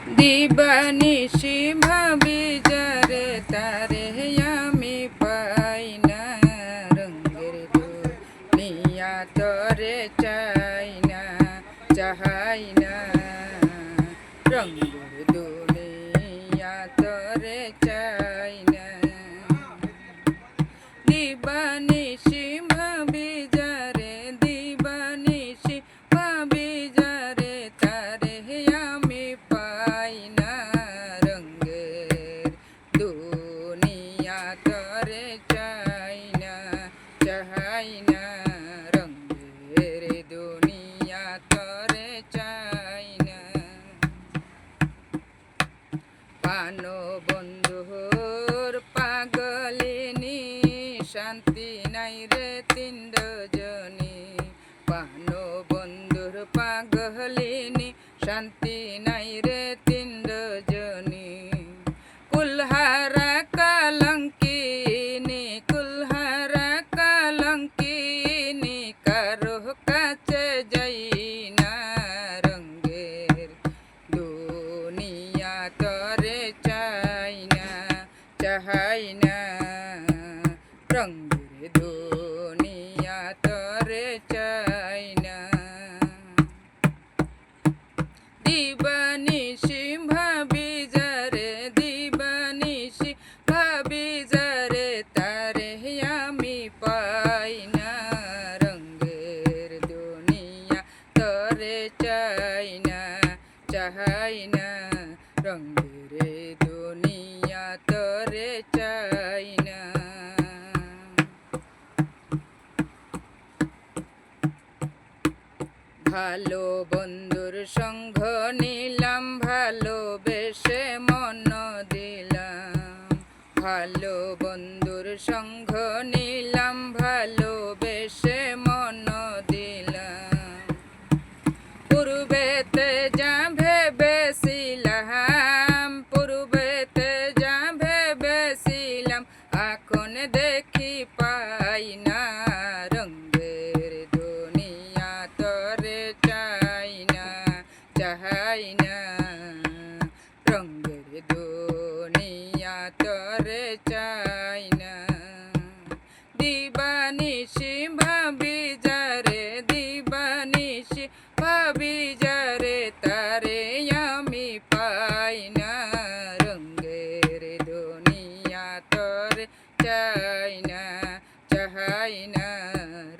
দিবানিশি ভাবি যারে তারে আমি পাই না, রঙের দুনিয়া তরে চাই না, চাহাই না, রঙের দুনিয়া তরে চাই না। দিবানিশি ভাবি যারে, দিবানিশি ভাবি যারে তারে আমি পাই না, রঙের দুনিয়া তরে চাই না, চাহাই না, রঙের দুনিয়া তরে চাই না। পানো বন্ধুর পাগলিনী শান্তি নাই রে তিন রজনী, পানো বন্ধুর পাগলিনী শান্তি নাই রে তিন রজনী। কুলহারা কলঙ্কিনী, কুলহারা কলঙ্কিনী কারো কাছে যাই না, রঙের দুনিয়া তরে চাই না, চাহাই না, রঙের দুনিয়া তরে চাই না। দিবানিশি ভাবি যারে, দিবানিশি ভাবি যারে তারে আমি পাই না, রঙের দুনিয়া তরে চাই না, চাহাই না, রঙের দুনিয়া তরে চাই না। ভালো বন্ধুর সঙ্গ নিলাম, ভালোবেসে মন দিলাম, ভালো বন্ধুর সঙ্গ নিলাম, ভালোবেসে মন দিলাম। পূর্বেতে যা ভেবেছিলাম, পূর্বেতে যা ভেবেছিলাম এখন দেখি পাই না, রঙের দুনিয়া তরে চাই না, চাহাই না, রঙের দুনিয়া তরে চাই না। দিবানিশি ভাবি যারে, দিবানিশি ভাবি যারে তারে আমি পাই না, রঙের দুনিয়া তরে চাই না, চাহাই না,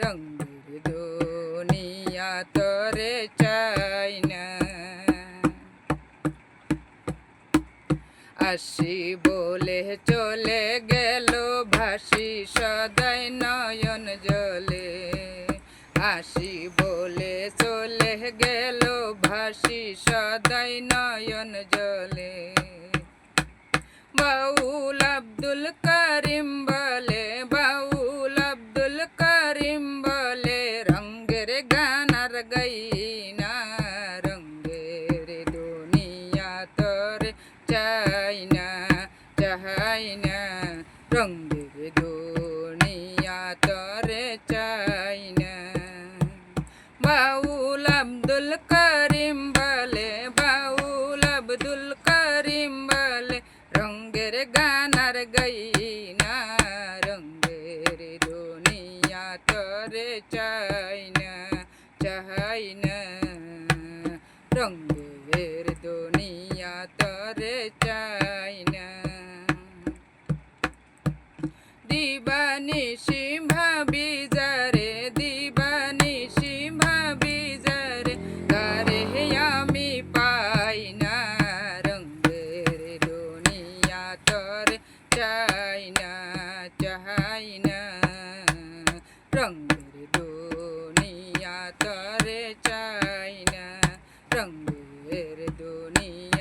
রঙের দুনিয়া তরে চাই না। আসি বলে চলে গেল ভাসি সদাই নয়ন জলে, আসি বলে চলে গেল ভাসি সদাই নয়ন জলে। বাউল আব্দুল করিম বলে, বাউল আব্দুল করিম বলে রঙের গানার গাই না, রঙের দুনিয়া তরে চাই না, চাহাই না, রঙের দুনিয়া তরে চাই না। বাউল আব্দুল করিম বলে, বাউল আব্দুল করিম বলে রঙের গানার গাই না, রঙের দুনিয়া তরে চাই না, চাহাই না, রঙের দুনিয়া তরে চাই না। দিবানিশি ভাবি যারে, দিবানিশি ভাবি যারে তারে আমি পাই না, রঙের দুনিয়া তরে চাই না, চাহাই না, রঙের দুনিয়া তরে চাই না, রঙের দুনিয়া